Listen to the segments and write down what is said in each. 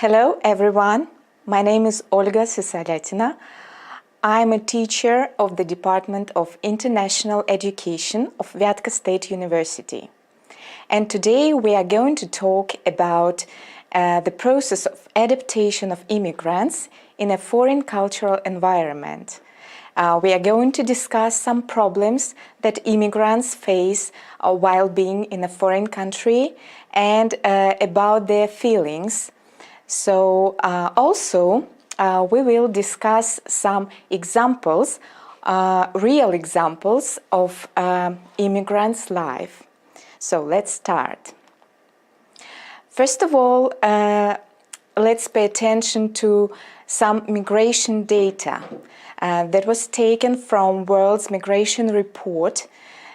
Hello everyone, my name is Ольga Sысолятина. I'm a teacher of the Department of International Education of Vyatsu State University. And today we are going to talk about the process of adaptation of immigrants in a foreign cultural environment. We are going to discuss some problems that immigrants face while being in a foreign country and about their feelings. So also we will discuss some examples, real examples of immigrants' life. So let's start. First of all, let's pay attention to some migration data that was taken from World's Migration Report.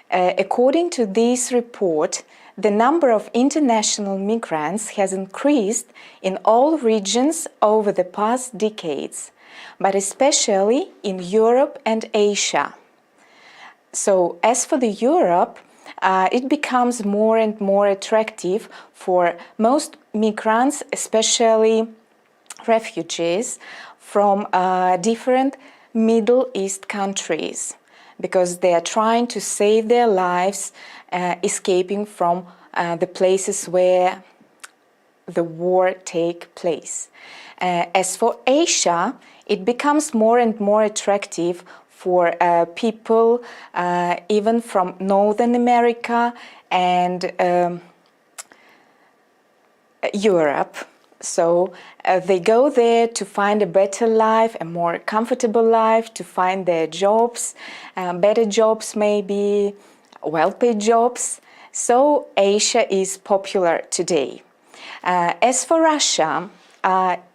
According to this report, the number of international migrants has increased in all regions over the past decades, but especially in Europe and Asia. So as for the Europe, it becomes more and more attractive for most migrants, especially refugees from different Middle East countries, because they are trying to save their lives, escaping from the places where the war takes place. As for Asia, it becomes more and more attractive for people even from Northern America and Europe. So they go there to find a better life, a more comfortable life, to find their jobs, better jobs maybe, well-paid jobs. So Asia is popular today. As for Russia,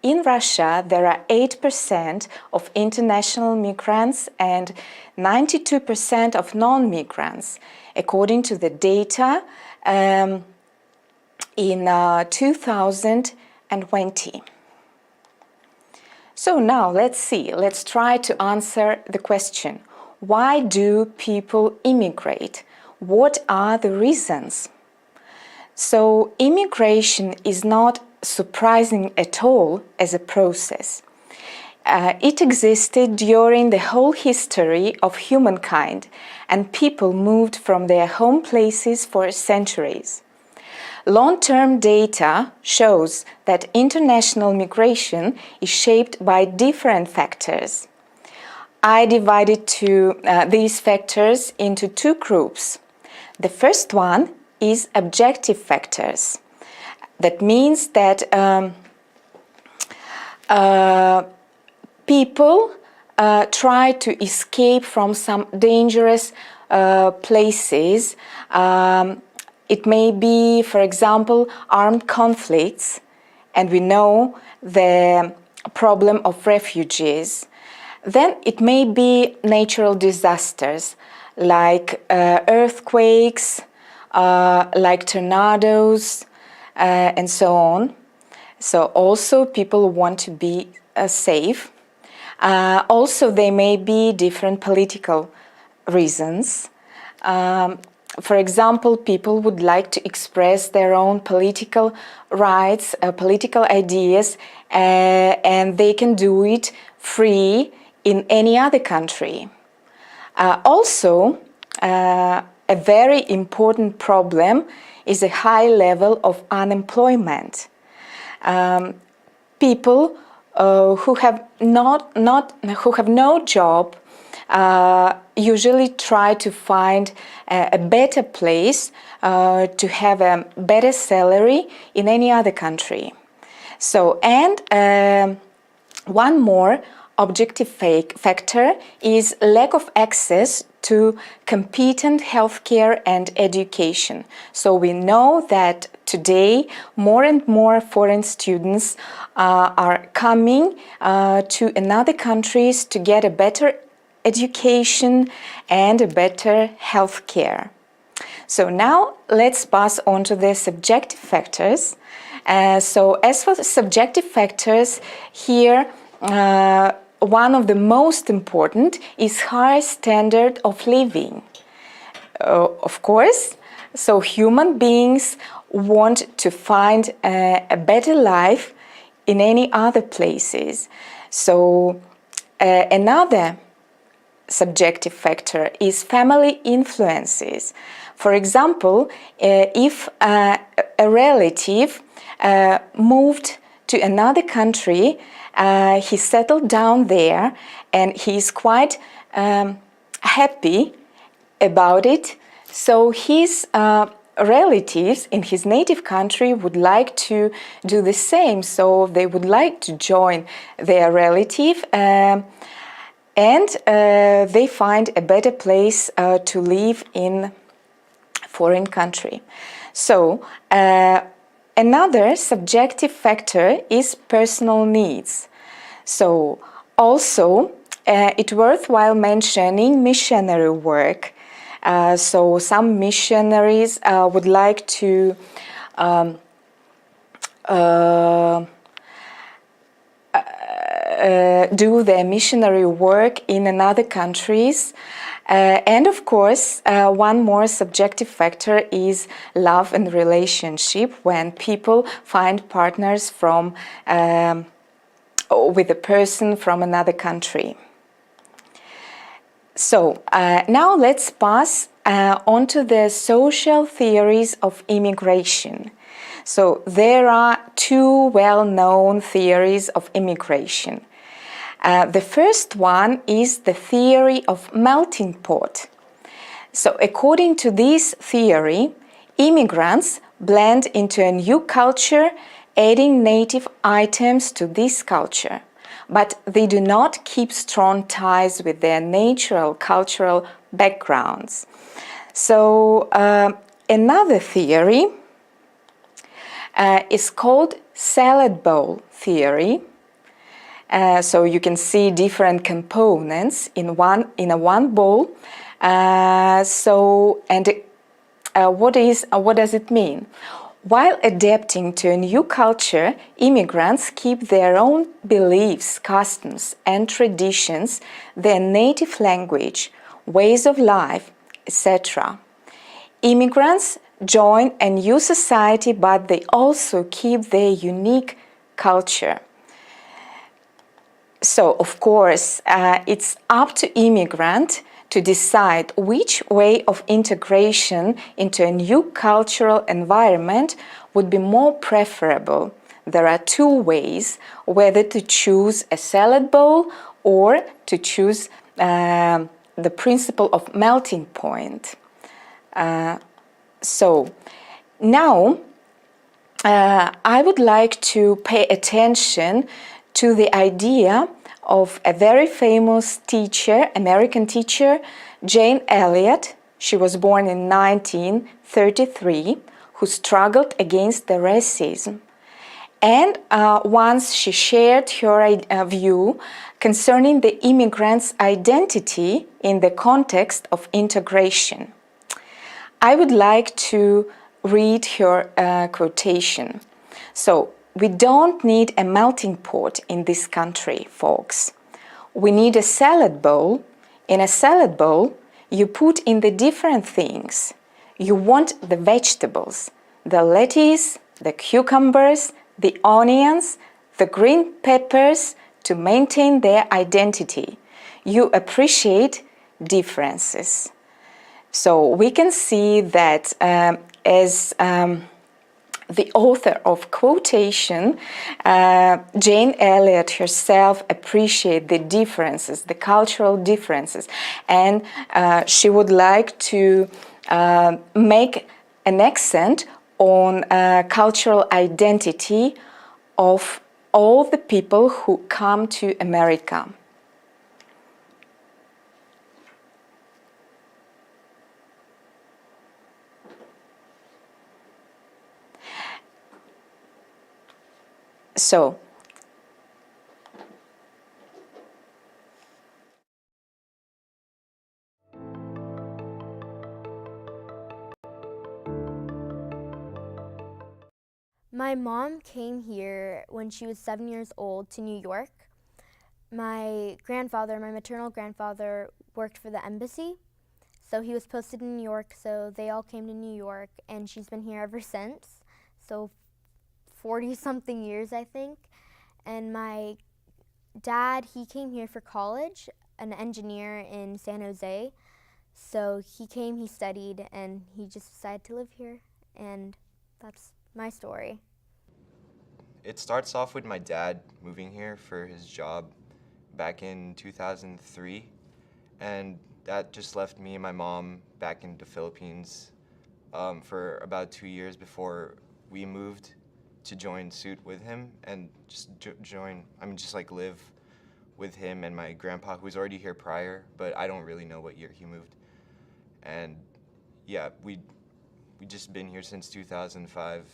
in Russia there are 8% of international migrants and 92% of non-migrants, according to the data in 2020. So now let's try to answer the question, why do people immigrate? What are the reasons? So immigration is not surprising at all as a process. It existed during the whole history of humankind, and people moved from their home places for centuries. Long-term data shows that international migration is shaped by different factors. I divided these factors into two groups. The first one is objective factors. That means that people try to escape from some dangerous places. It may be, for example, armed conflicts, and we know the problem of refugees. Then it may be natural disasters like earthquakes, like tornadoes, and so on. So also people want to be safe. Also there may be different political reasons. For example, people would like to express their own political rights, political ideas, and they can do it free in any other country. Also, a very important problem is a high level of unemployment. People who have no job usually try to find a better place to have a better salary in any other country. So, and one more objective factor is lack of access to competent healthcare and education. So we know that today more and more foreign students are coming to another countries to get a better education and a better health care. So now let's pass on to the subjective factors. So as for the subjective factors, here one of the most important is high standard of living. Of course, so human beings want to find a better life in any other places. So another subjective factor is family influences. For example, if a relative moved to another country, he settled down there and he's quite happy about it, so his relatives in his native country would like to do the same, so they would like to join their relative and they find a better place to live in foreign country. So another subjective factor is personal needs. So also it's worthwhile mentioning missionary work. So some missionaries would like to do their missionary work in another countries. And of course, one more subjective factor is love and relationship, when people find partners from with a person from another country. So now let's pass on to the social theories of immigration. So there are two well-known theories of immigration. The first one is the theory of melting pot. So according to this theory, immigrants blend into a new culture, adding native items to this culture, but they do not keep strong ties with their natural cultural backgrounds. So another theory is called salad bowl theory. So you can see different components in a one bowl. What does it mean? While adapting to a new culture, immigrants keep their own beliefs, customs, and traditions, their native language, ways of life, etc. Immigrants join a new society, but they also keep their unique culture. So, of course, it's up to immigrant to decide which way of integration into a new cultural environment would be more preferable. There are two ways, whether to choose a salad bowl or to choose the principle of melting point. So now I would like to pay attention to the idea of a very famous teacher, American teacher, Jane Elliott. She was born in 1933, who struggled against the racism. And once she shared her view concerning the immigrant's identity in the context of integration. I would like to read her quotation. So, we don't need a melting pot in this country, folks. We need a salad bowl. In a salad bowl, you put in the different things. You want the vegetables, the lettuce, the cucumbers, the onions, the green peppers to maintain their identity. You appreciate differences. So we can see that as the author of quotation, Jane Elliott herself appreciated the differences, the cultural differences, and she would like to make an accent on cultural identity of all the people who come to America. So, my mom came here when she was 7 years old to New York. My grandfather, my maternal grandfather, worked for the embassy. So he was posted in New York, so they all came to New York, and she's been here ever since. So 40-something years, I think. And my dad, he came here for college, an engineer in San Jose. So he came, he studied, and he just decided to live here. And that's my story. It starts off with my dad moving here for his job back in 2003. And that just left me and my mom back in the Philippines for about 2 years before we moved to join suit with him and just live with him and my grandpa, who was already here prior, but I don't really know what year he moved. And yeah, we just been here since 2005.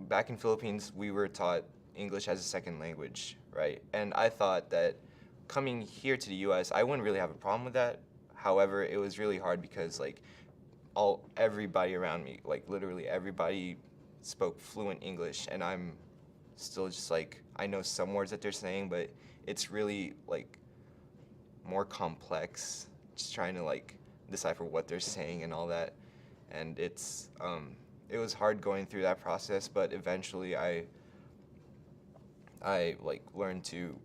Back in Philippines, we were taught English as a second language, right? And I thought that coming here to the US, I wouldn't really have a problem with that. However, it was really hard because everybody around me, literally everybody spoke fluent English, and I'm still just I know some words that they're saying, but it's really more complex, just trying to decipher what they're saying and all that. And it was hard going through that process, but eventually I learned to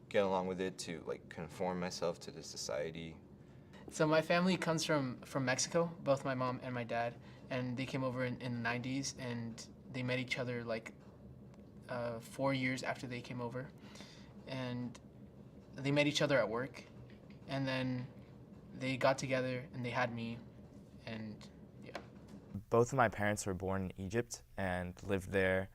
get along with it, to conform myself to the society. So my family comes from Mexico, both my mom and my dad, and they came over in the 90s, and they met each other 4 years after they came over. And they met each other at work, and then they got together and they had me, and yeah. Both of my parents were born in Egypt and lived there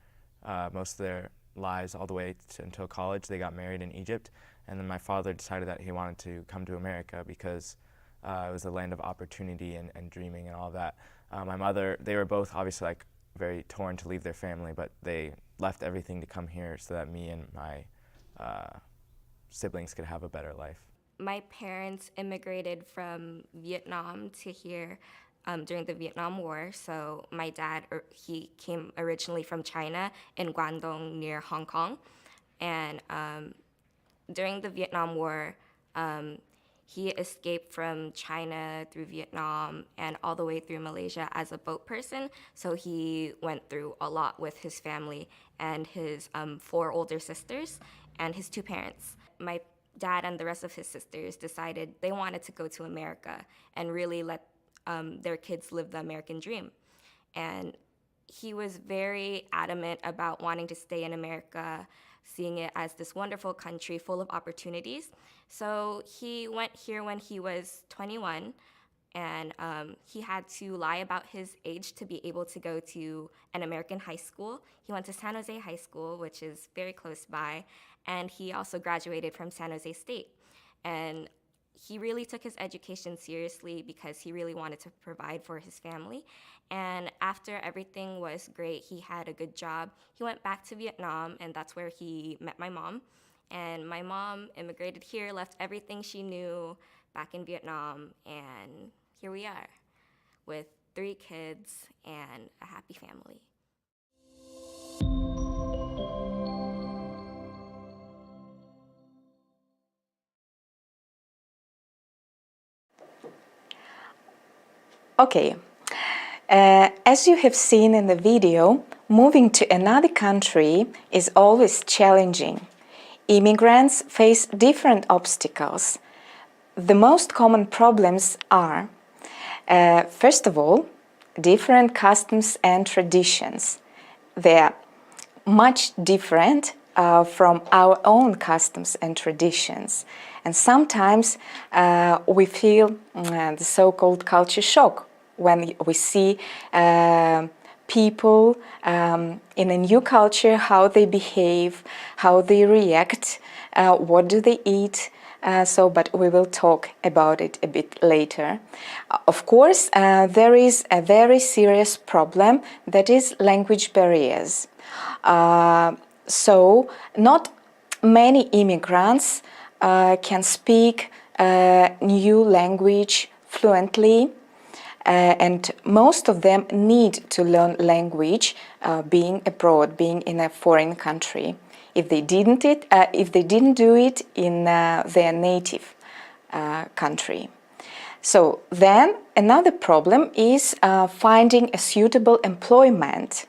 most of their lives all the way until college. They got married in Egypt, and then my father decided that he wanted to come to America because it was a land of opportunity and dreaming and all that. My mother, they were both obviously very torn to leave their family, but they left everything to come here so that me and my siblings could have a better life. My parents immigrated from Vietnam to here during the Vietnam War. So my dad, he came originally from China in Guangdong near Hong Kong. And during the Vietnam War, he escaped from China through Vietnam and all the way through Malaysia as a boat person. So he went through a lot with his family and his 4 older sisters and his 2 parents. My dad and the rest of his sisters decided they wanted to go to America and really let their kids live the American dream. And he was very adamant about wanting to stay in America, seeing it as this wonderful country full of opportunities. So he went here when he was 21, and he had to lie about his age to be able to go to an American high school. He went to San Jose High School, which is very close by, and he also graduated from San Jose State. And he really took his education seriously because he really wanted to provide for his family. And after everything was great, he had a good job. He went back to Vietnam, and that's where he met my mom. And my mom immigrated here, left everything she knew back in Vietnam, and here we are with 3 kids and a happy family. Okay, as you have seen in the video, moving to another country is always challenging. Immigrants face different obstacles. The most common problems are, first of all, different customs and traditions. They are much different from our own customs and traditions. And sometimes we feel the so-called culture shock when we see people in a new culture, how they behave, how they react, what do they eat. But we will talk about it a bit later. Of course, there is a very serious problem, that is language barriers. So not many immigrants can speak a new language fluently, and most of them need to learn language being abroad, being in a foreign country. If they didn't do it in their native country. So then another problem is finding a suitable employment.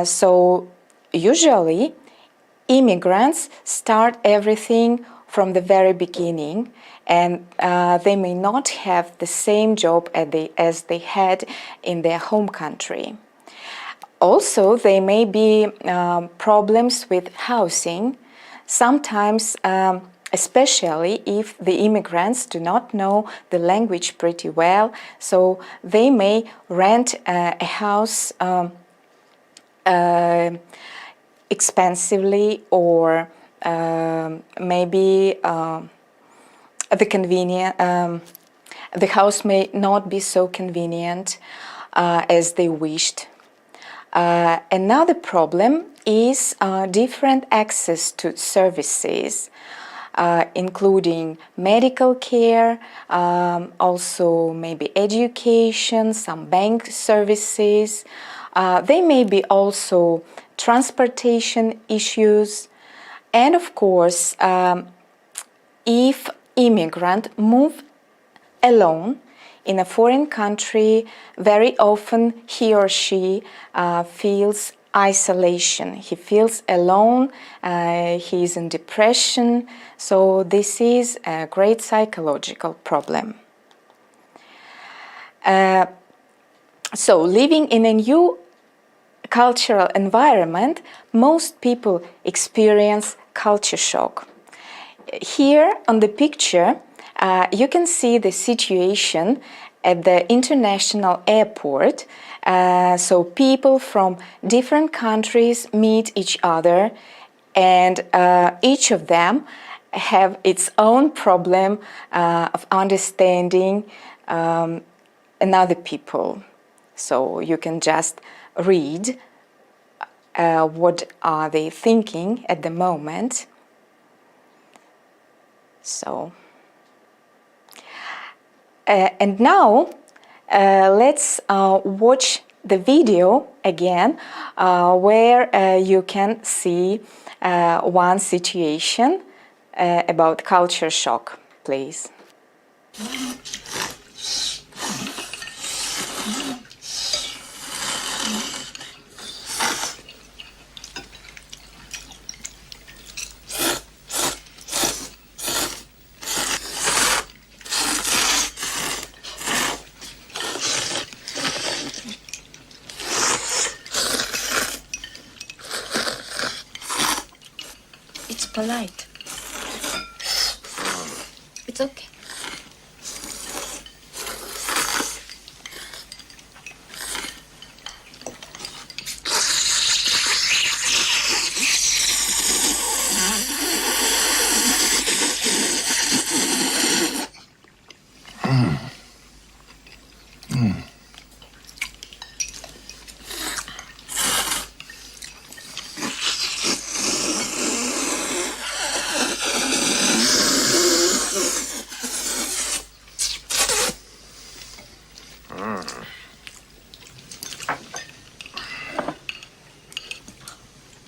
So usually immigrants start everything from the very beginning, and they may not have the same job as they had in their home country. Also, there may be problems with housing, sometimes especially if the immigrants do not know the language pretty well, so they may rent a house expensively, or maybe the house may not be so convenient as they wished. Another problem is different access to services, including medical care, also maybe education, some bank services. There may be also transportation issues, and of course, if immigrant move alone in a foreign country, very often he or she feels isolation. He feels alone, he is in depression, so this is a great psychological problem. So living in a new cultural environment, most people experience culture shock. Here on the picture, you can see the situation at the international airport. So people from different countries meet each other, and each of them have its own problem of understanding another people. So you can just read what are they thinking at the moment. So, and now let's watch the video again, where you can see one situation about culture shock, please. It's polite. It's okay.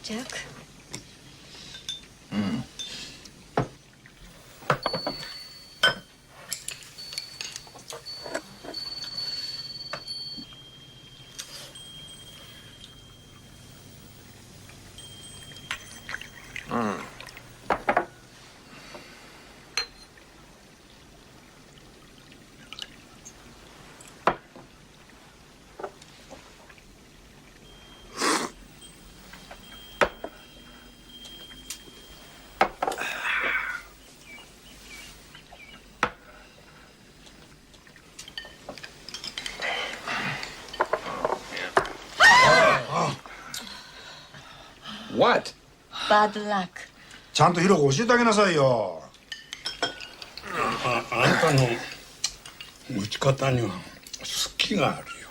Jack? What? Bad luck. ちゃんと色々教えてあげなさいよ。あんたの持ち方には好きがあるよ。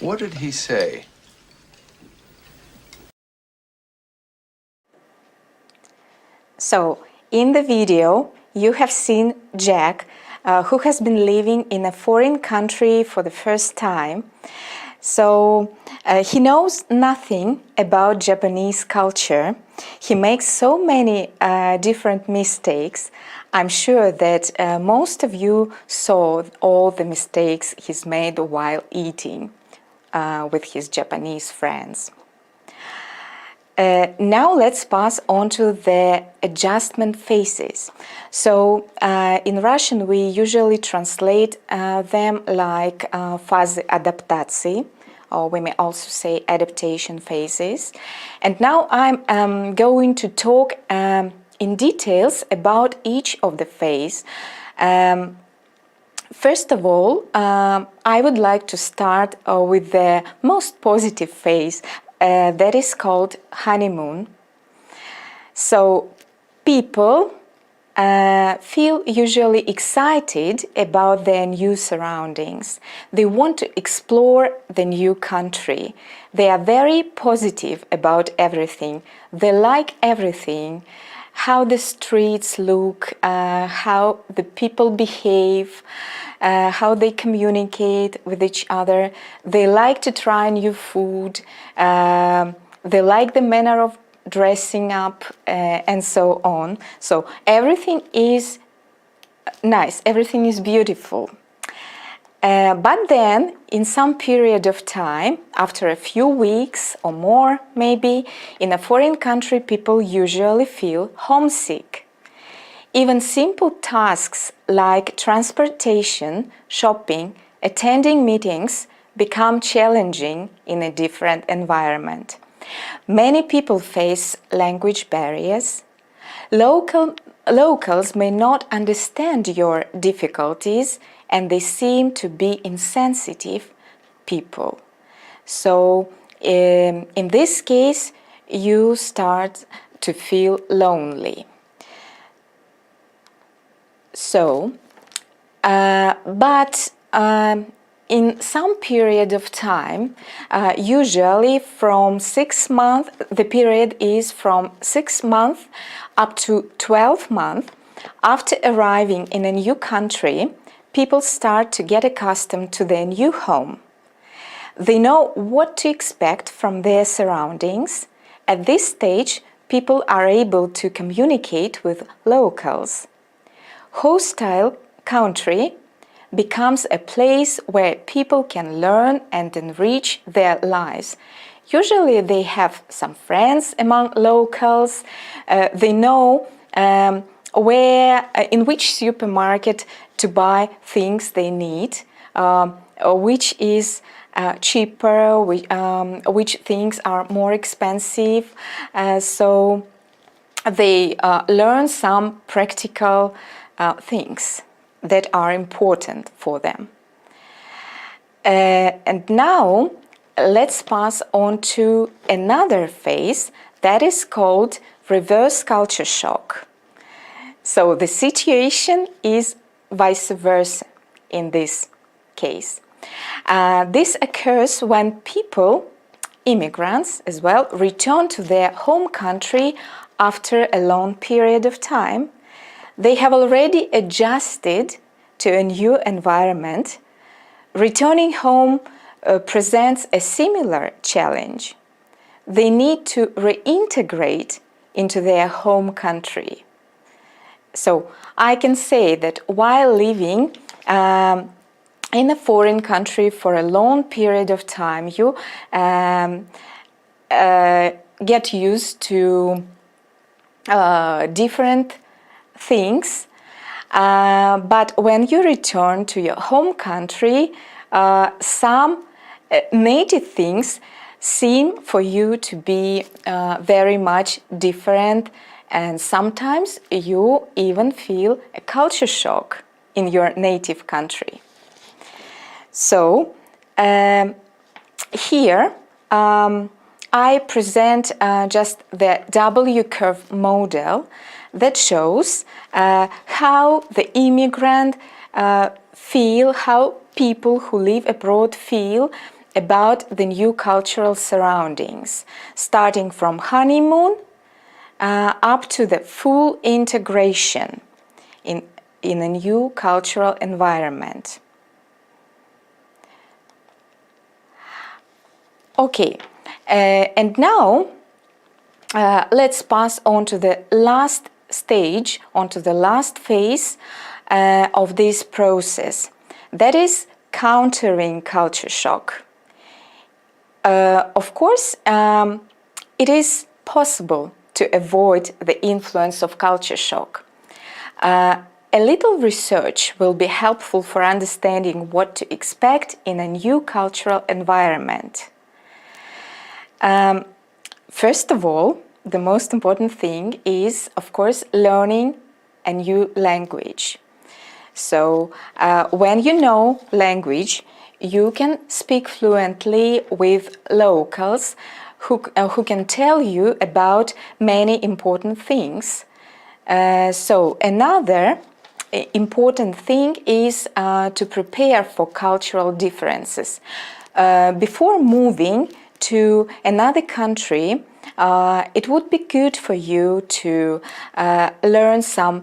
What did he say? So, in the video, you have seen Jack, who has been living in a foreign country for the first time. So, he knows nothing about Japanese culture. He makes so many different mistakes. I'm sure that most of you saw all the mistakes he's made while eating with his Japanese friends. Now let's pass on to the adjustment phases. So in Russian we usually translate them like фазы адаптации, or we may also say adaptation phases. And now I'm going to talk in details about each of the phase. First of all, I would like to start with the most positive phase that is called honeymoon. So people feel usually excited about their new surroundings. They want to explore the new country. They are very positive about everything. They like everything. How the streets look, how the people behave, how they communicate with each other. They like to try new food. They like the manner of dressing up and so on. So everything is nice, everything is beautiful. But then, in some period of time, after a few weeks or more maybe, in a foreign country people usually feel homesick. Even simple tasks like transportation, shopping, attending meetings become challenging in a different environment. Many people face language barriers. Locals may not understand your difficulties and they seem to be insensitive people. So in this case, you start to feel lonely. So, but in some period of time, usually from 6 months, the period is from 6 months up to 12 months, after arriving in a new country, people start to get accustomed to their new home. They know what to expect from their surroundings. At this stage, people are able to communicate with locals. Hostile country becomes a place where people can learn and enrich their lives. Usually they have some friends among locals. They know in which supermarket to buy things they need, which is cheaper, which things are more expensive. So they learn some practical things that are important for them. And now let's pass on to another phase that is called reverse culture shock. So the situation is vice versa in this case. This occurs when people, immigrants as well, return to their home country after a long period of time. They have already adjusted to a new environment. Returning home presents a similar challenge. They need to reintegrate into their home country. So I can say that while living in a foreign country for a long period of time, you get used to different things, but when you return to your home country, some native things seem for you to be very much different, and sometimes you even feel a culture shock in your native country. So here I present just the W-curve model that shows how the immigrant feel, how people who live abroad feel about the new cultural surroundings, starting from honeymoon up to the full integration in a new cultural environment. Okay, and now let's pass on to the last stage, onto the last phase of this process. That is countering culture shock. Of course, it is possible to avoid the influence of culture shock. A little research will be helpful for understanding what to expect in a new cultural environment. First of all, the most important thing is, of course, learning a new language. So when you know language, you can speak fluently with locals who can tell you about many important things. So another important thing is to prepare for cultural differences. Before moving to another country, it would be good for you to learn some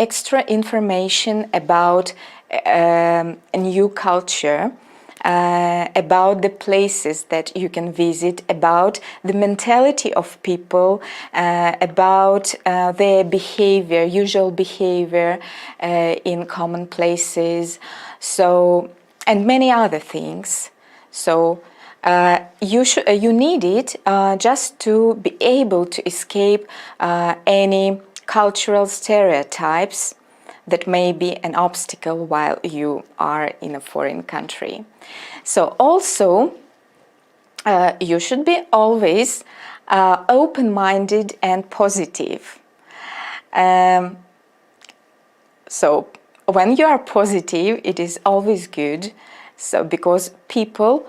extra information about a new culture, about the places that you can visit, about the mentality of people, about their behavior, usual behavior in common places, so, and many other things. So you need it just to be able to escape any cultural stereotypes that may be an obstacle while you are in a foreign country. So also, you should be always open-minded and positive. So when you are positive, it is always good. So because people,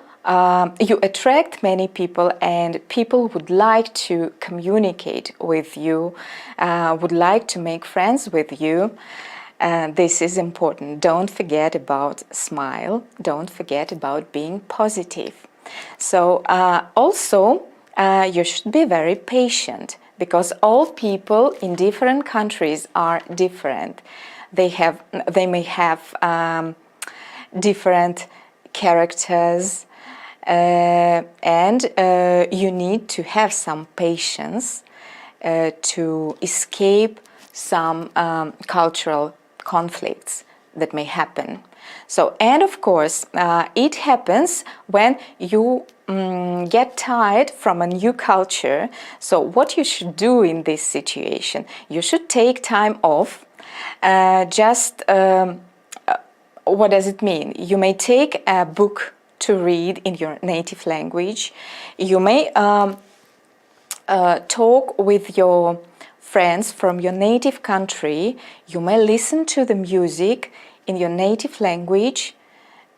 you attract many people, and people would like to communicate with you, would like to make friends with you. This is important. Don't forget about smile. Don't forget about being positive. So also, you should be very patient, because all people in different countries are different. They may have different characters, and you need to have some patience to escape some cultural conflicts that may happen. So, and of course, it happens when you get tired from a new culture. So what you should do in this situation, you should take time off. What does it mean? You may take a book to read in your native language. You may talk with your friends from your native country. You may listen to the music in your native language.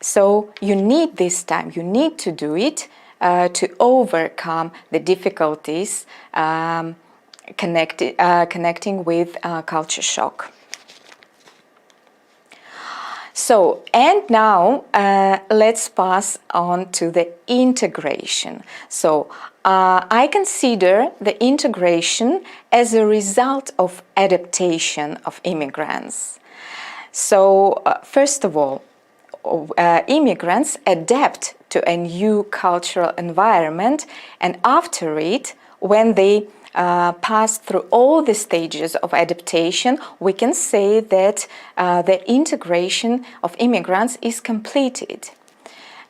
So you need this time, you need to do it to overcome the difficulties connecting with culture shock. So, and now let's pass on to the integration. So, I consider the integration as a result of adaptation of immigrants. So, first of all, immigrants adapt to a new cultural environment, and after it, when they pass through all the stages of adaptation, we can say that the integration of immigrants is completed.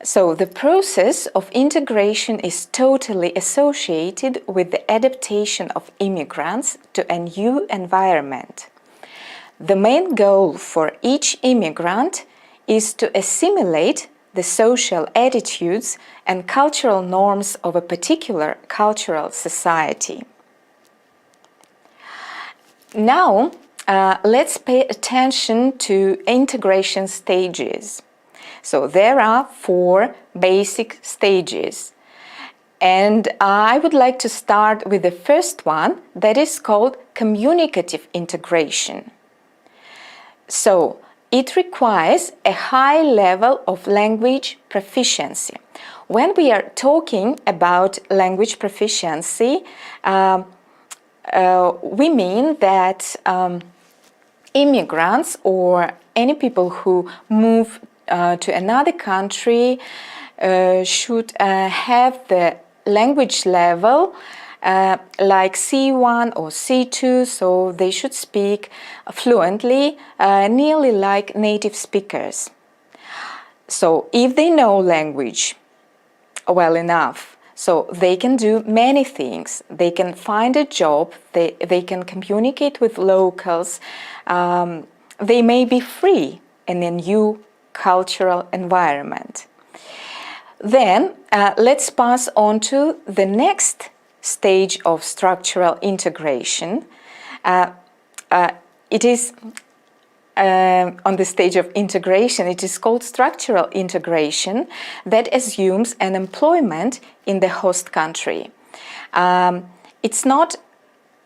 So the process of integration is totally associated with the adaptation of immigrants to a new environment. The main goal for each immigrant is to assimilate the social attitudes and cultural norms of a particular cultural society. Now, let's pay attention to integration stages. So there are 4 basic stages. And I would like to start with the first one, that is called communicative integration. So it requires a high level of language proficiency. When we are talking about language proficiency, we mean that immigrants or any people who move to another country should have the language level like C1 or C2, so they should speak fluently, nearly like native speakers. So if they know language well enough, So they can do many things. They can find a job, they can communicate with locals, they may be free in a new cultural environment. Then let's pass on to the next stage of structural integration. It is on the stage of integration, it is called structural integration that assumes an employment in the host country. It's not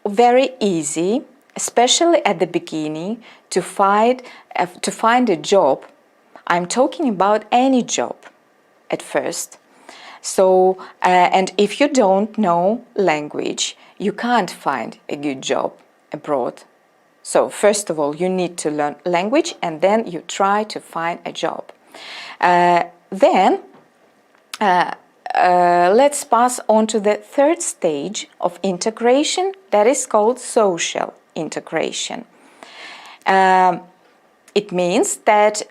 very easy, especially at the beginning, to find a job. I'm talking about any job at first. So, and if you don't know language, you can't find a good job abroad. So first of all, you need to learn language and then you try to find a job. Let's pass on to the third stage of integration, that is called social integration. It means that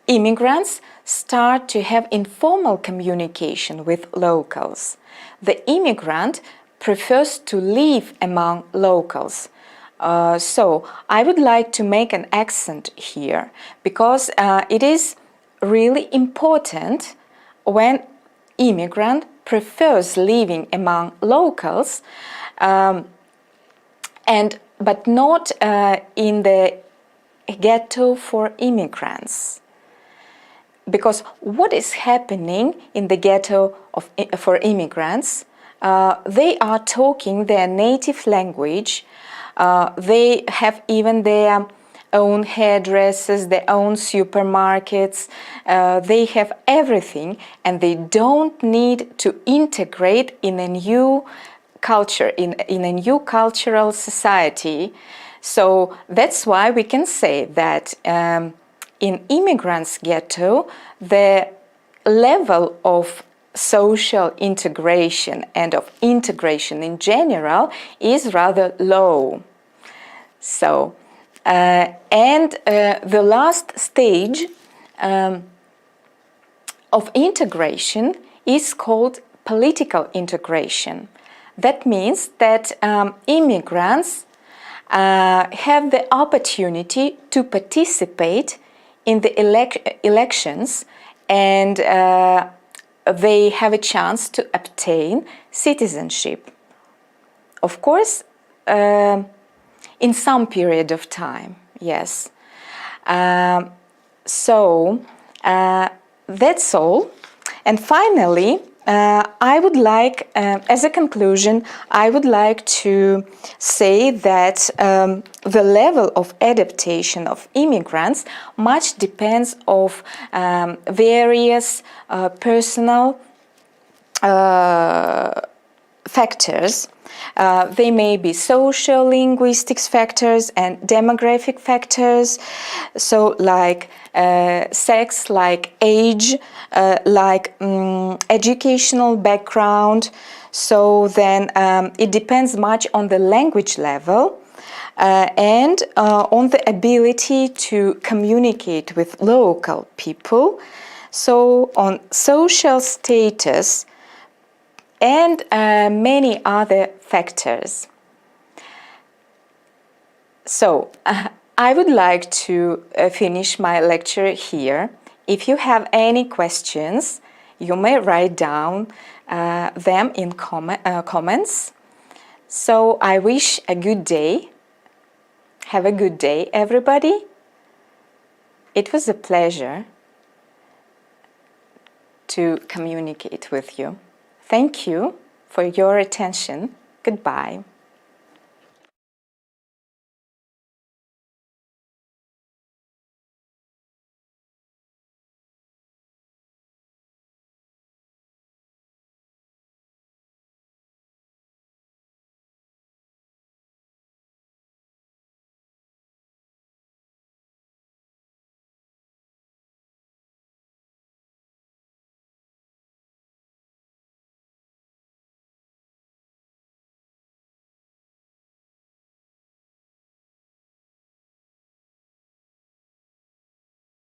immigrants start to have informal communication with locals. The immigrant prefers to live among locals. So I would like to make an accent here because it is really important when immigrant prefers living among locals, but not in the ghetto for immigrants. Because what is happening in the ghetto for immigrants? They are talking their native language. They have even their own hairdressers, their own supermarkets. They have everything, and they don't need to integrate in a new culture, in a new cultural society. So that's why we can say that in immigrants' ghetto, the level of social integration and of integration in general is rather low. So, the last stage of integration is called political integration. That means that immigrants have the opportunity to participate in the elections, and they have a chance to obtain citizenship. Of course, in some period of time, yes. That's all. And finally, I would like, as a conclusion, I would like to say that the level of adaptation of immigrants much depends on various personal factors. They may be sociolinguistic factors and demographic factors, so like sex, like age, like educational background. So then it depends much on the language level and on the ability to communicate with local people, so on social status and many other factors. So I would like to finish my lecture here. If you have any questions, you may write down them in comments. So I wish a good day. Have a good day, everybody. It was a pleasure to communicate with you. Thank you for your attention. Goodbye.